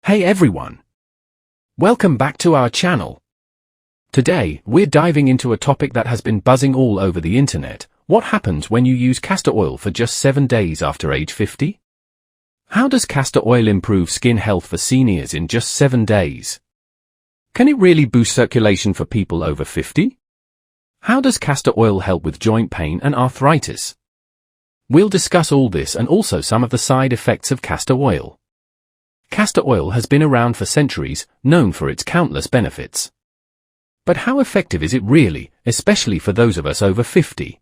Hey everyone! Welcome back to our channel. Today, we're diving into a topic that has been buzzing all over the internet. What happens when you use castor oil for just 7 days after age 50? How does castor oil improve skin health for seniors in just 7 days? Can it really boost circulation for people over 50? How does castor oil help with joint pain and arthritis? We'll discuss all this and also some of the side effects of castor oil. Castor oil has been around for centuries, known for its countless benefits. But how effective is it really, especially for those of us over 50?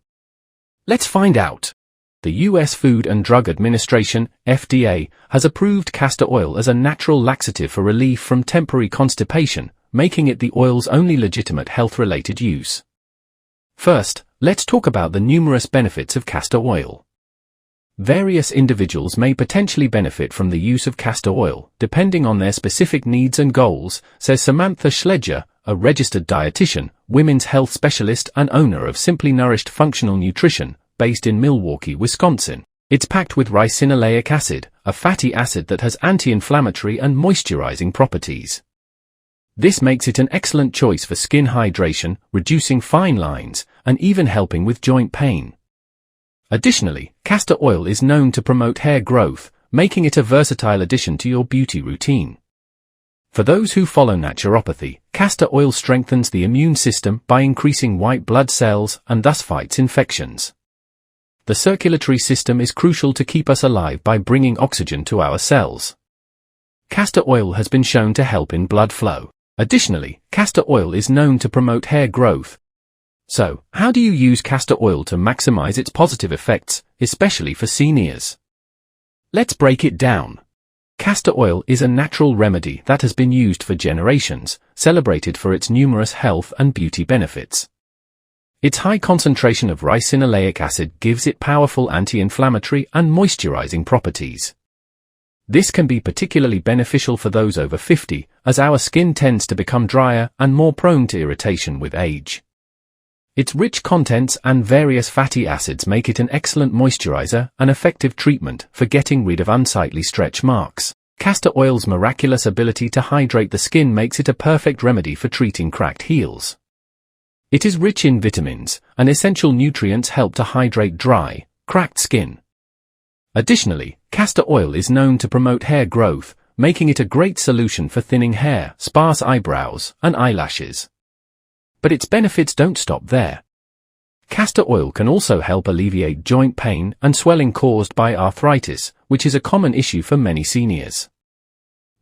Let's find out. The U.S. Food and Drug Administration, FDA, has approved castor oil as a natural laxative for relief from temporary constipation, making it the oil's only legitimate health-related use. First, let's talk about the numerous benefits of castor oil. Various individuals may potentially benefit from the use of castor oil, depending on their specific needs and goals, says Samantha Schledger, a registered dietitian, women's health specialist and owner of Simply Nourished Functional Nutrition, based in Milwaukee, Wisconsin. It's packed with ricinoleic acid, a fatty acid that has anti-inflammatory and moisturizing properties. This makes it an excellent choice for skin hydration, reducing fine lines, and even helping with joint pain. Additionally, castor oil is known to promote hair growth, making it a versatile addition to your beauty routine. For those who follow naturopathy, castor oil strengthens the immune system by increasing white blood cells and thus fights infections. The circulatory system is crucial to keep us alive by bringing oxygen to our cells. Castor oil has been shown to help in blood flow. Additionally, castor oil is known to promote hair growth. So, how do you use castor oil to maximize its positive effects, especially for seniors? Let's break it down. Castor oil is a natural remedy that has been used for generations, celebrated for its numerous health and beauty benefits. Its high concentration of ricinoleic acid gives it powerful anti-inflammatory and moisturizing properties. This can be particularly beneficial for those over 50, as our skin tends to become drier and more prone to irritation with age. Its rich contents and various fatty acids make it an excellent moisturizer and effective treatment for getting rid of unsightly stretch marks. Castor oil's miraculous ability to hydrate the skin makes it a perfect remedy for treating cracked heels. It is rich in vitamins, and essential nutrients help to hydrate dry, cracked skin. Additionally, castor oil is known to promote hair growth, making it a great solution for thinning hair, sparse eyebrows, and eyelashes. But its benefits don't stop there. Castor oil can also help alleviate joint pain and swelling caused by arthritis, which is a common issue for many seniors.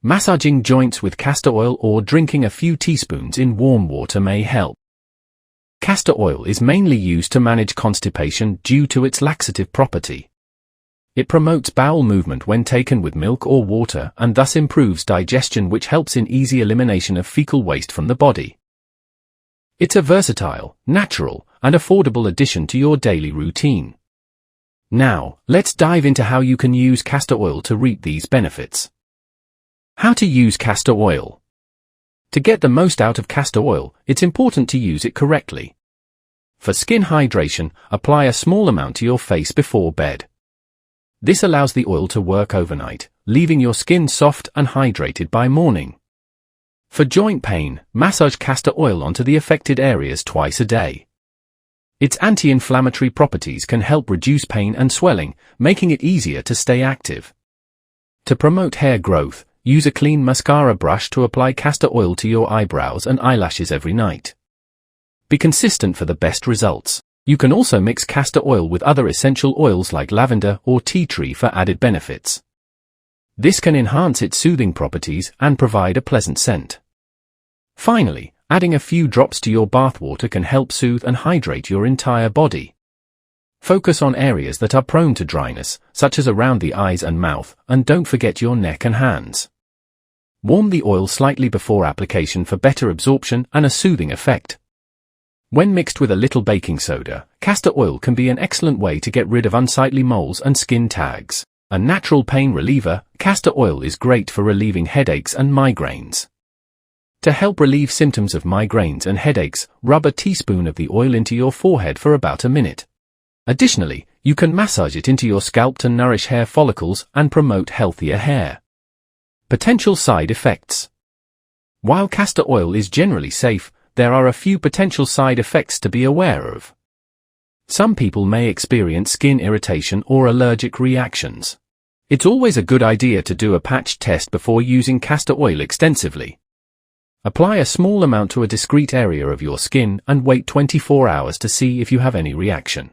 Massaging joints with castor oil or drinking a few teaspoons in warm water may help. Castor oil is mainly used to manage constipation due to its laxative property. It promotes bowel movement when taken with milk or water and thus improves digestion, which helps in easy elimination of fecal waste from the body. It's a versatile, natural, and affordable addition to your daily routine. Now, let's dive into how you can use castor oil to reap these benefits. How to use castor oil. To get the most out of castor oil, it's important to use it correctly. For skin hydration, apply a small amount to your face before bed. This allows the oil to work overnight, leaving your skin soft and hydrated by morning. For joint pain, massage castor oil onto the affected areas twice a day. Its anti-inflammatory properties can help reduce pain and swelling, making it easier to stay active. To promote hair growth, use a clean mascara brush to apply castor oil to your eyebrows and eyelashes every night. Be consistent for the best results. You can also mix castor oil with other essential oils like lavender or tea tree for added benefits. This can enhance its soothing properties and provide a pleasant scent. Finally, adding a few drops to your bathwater can help soothe and hydrate your entire body. Focus on areas that are prone to dryness, such as around the eyes and mouth, and don't forget your neck and hands. Warm the oil slightly before application for better absorption and a soothing effect. When mixed with a little baking soda, castor oil can be an excellent way to get rid of unsightly moles and skin tags. A natural pain reliever, castor oil is great for relieving headaches and migraines. To help relieve symptoms of migraines and headaches, rub a teaspoon of the oil into your forehead for about a minute. Additionally, you can massage it into your scalp to nourish hair follicles and promote healthier hair. Potential side effects. While castor oil is generally safe, there are a few potential side effects to be aware of. Some people may experience skin irritation or allergic reactions. It's always a good idea to do a patch test before using castor oil extensively. Apply a small amount to a discrete area of your skin and wait 24 hours to see if you have any reaction.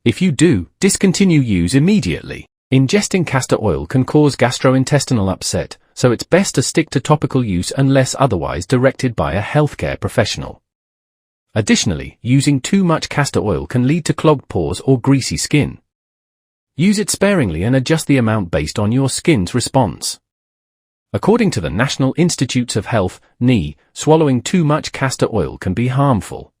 If you do, discontinue use immediately. Ingesting castor oil can cause gastrointestinal upset, so it's best to stick to topical use unless otherwise directed by a healthcare professional. Additionally, using too much castor oil can lead to clogged pores or greasy skin. Use it sparingly and adjust the amount based on your skin's response. According to the National Institutes of Health, NI, swallowing too much castor oil can be harmful.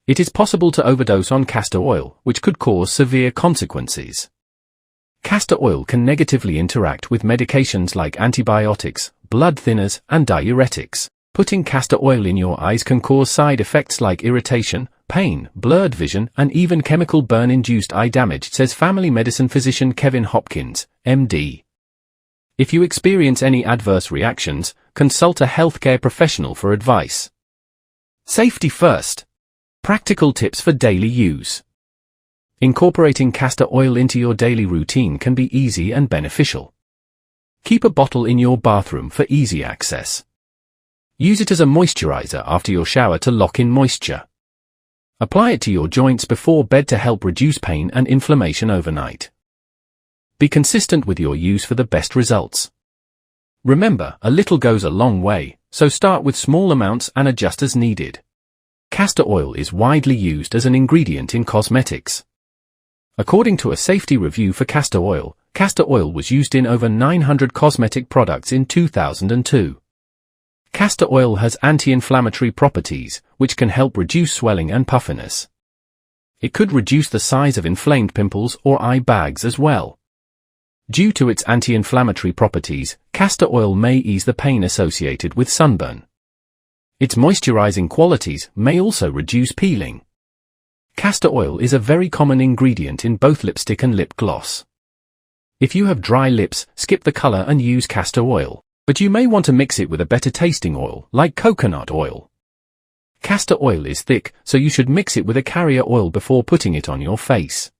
It is possible to overdose on castor oil, which could cause severe consequences. Castor oil can negatively interact with medications like antibiotics, blood thinners, and diuretics. Putting castor oil in your eyes can cause side effects like irritation, pain, blurred vision, and even chemical burn-induced eye damage, says family medicine physician Kevin Hopkins, MD. If you experience any adverse reactions, consult a healthcare professional for advice. Safety first. Practical tips for daily use. Incorporating castor oil into your daily routine can be easy and beneficial. Keep a bottle in your bathroom for easy access. Use it as a moisturizer after your shower to lock in moisture. Apply it to your joints before bed to help reduce pain and inflammation overnight. Be consistent with your use for the best results. Remember, a little goes a long way, so start with small amounts and adjust as needed. Castor oil is widely used as an ingredient in cosmetics. According to a safety review for castor oil was used in over 900 cosmetic products in 2002. Castor oil has anti-inflammatory properties, which can help reduce swelling and puffiness. It could reduce the size of inflamed pimples or eye bags as well. Due to its anti-inflammatory properties, castor oil may ease the pain associated with sunburn. Its moisturizing qualities may also reduce peeling. Castor oil is a very common ingredient in both lipstick and lip gloss. If you have dry lips, skip the color and use castor oil, but you may want to mix it with a better tasting oil, like coconut oil. Castor oil is thick, so you should mix it with a carrier oil before putting it on your face.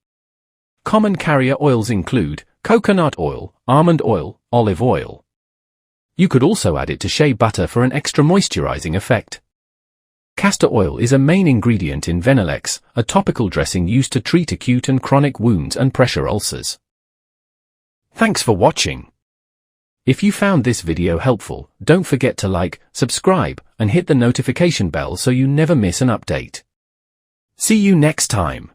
Common carrier oils include coconut oil, almond oil, olive oil. You could also add it to shea butter for an extra moisturizing effect. Castor oil is a main ingredient in Venelex, a topical dressing used to treat acute and chronic wounds and pressure ulcers. Thanks for watching. If you found this video helpful, don't forget to like, subscribe, and hit the notification bell so you never miss an update. See you next time.